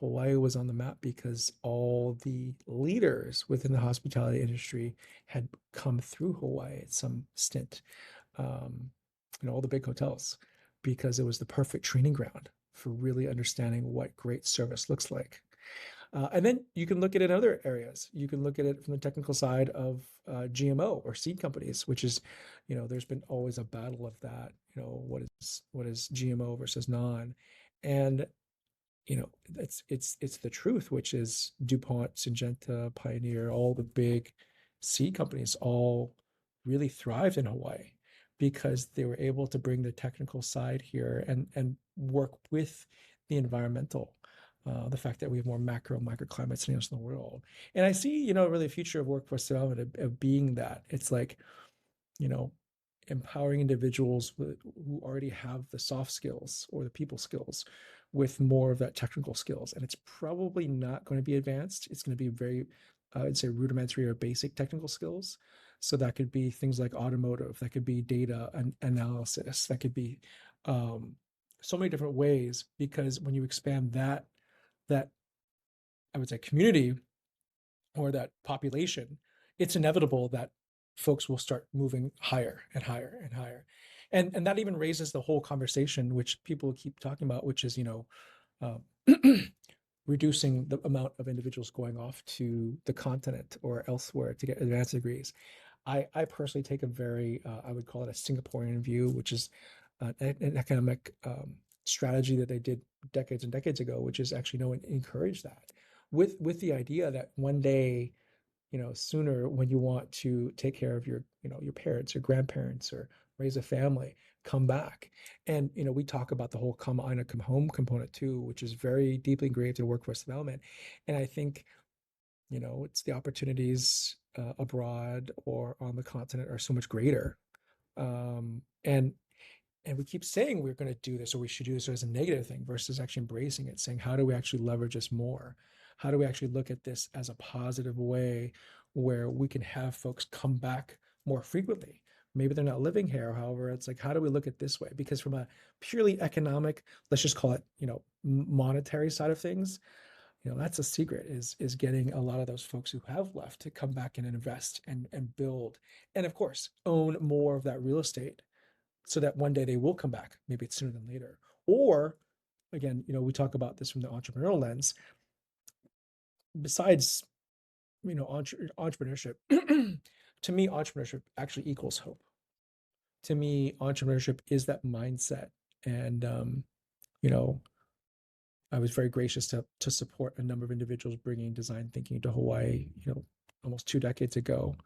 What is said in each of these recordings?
Hawaii was on the map because all the leaders within the hospitality industry had come through Hawaii at some stint. Um, all the big hotels, because it was the perfect training ground for really understanding what great service looks like. And then you can look at it in other areas. You can look at it from the technical side of GMO or seed companies, which is, there's been always a battle of that. What is GMO versus non, and it's the truth, which is DuPont, Syngenta, Pioneer, all the big seed companies all really thrived in Hawaii because they were able to bring the technical side here and work with the environmental. The fact that we have more microclimates than else in the world. And I see, really a future of workforce development of being that. It's like, you know, empowering individuals who already have the soft skills or the people skills with more of that technical skills. And it's probably not going to be advanced. It's going to be very, I'd say, rudimentary or basic technical skills. So that could be things like automotive, that could be data analysis, that could be so many different ways. Because when you expand that I would say community or that population, it's inevitable that folks will start moving higher and higher and higher. And that even raises the whole conversation, which people keep talking about, which is, uh, reducing the amount of individuals going off to the continent or elsewhere to get advanced degrees. I personally take a very, I would call it a Singaporean view, which is an economic strategy that they did decades and decades ago, which is actually encourage that with the idea that one day, sooner when you want to take care of your parents or grandparents or raise a family, come back. And, we talk about the whole come on and come home component too, which is very deeply engraved in workforce development. And I think, it's the opportunities abroad or on the continent are so much greater. And we keep saying we're going to do this or we should do this as a negative thing versus actually embracing it, saying, how do we actually leverage this more? How do we actually look at this as a positive way where we can have folks come back more frequently? Maybe they're not living here. However, it's like, how do we look at this way? Because from a purely economic, let's just call it, monetary side of things, that's a secret is getting a lot of those folks who have left to come back and invest and build. And of course, own more of that real estate so that one day they will come back. Maybe it's sooner than later. Or again, we talk about this from the entrepreneurial lens. Besides, entrepreneurship, to me, entrepreneurship actually equals hope. To me, entrepreneurship is that mindset. And, you know, I was very gracious to support a number of individuals bringing design thinking to Hawaii, almost 2 decades ago.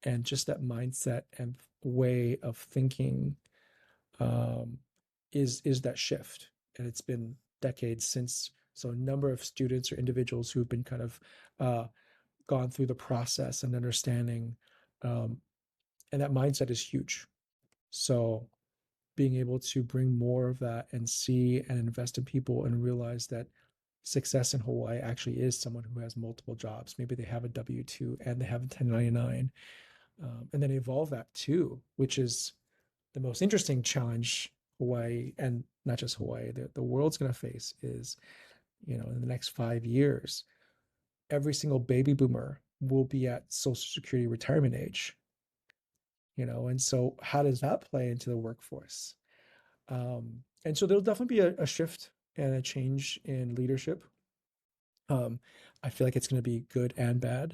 And just that mindset and way of thinking um, is that shift. And it's been decades since. So a number of students or individuals who've been kind of gone through the process and understanding, um, and that mindset is huge. So being able to bring more of that and see and invest in people and realize that success in Hawaii actually is someone who has multiple jobs. Maybe they have a W-2 and they have a 1099, and then evolve that too, which is the most interesting challenge Hawaii, and not just Hawaii, the world's going to face is, in the next 5 years, every single baby boomer will be at Social Security retirement age, and so how does that play into the workforce? And so there'll definitely be a shift and a change in leadership. I feel like it's going to be good and bad.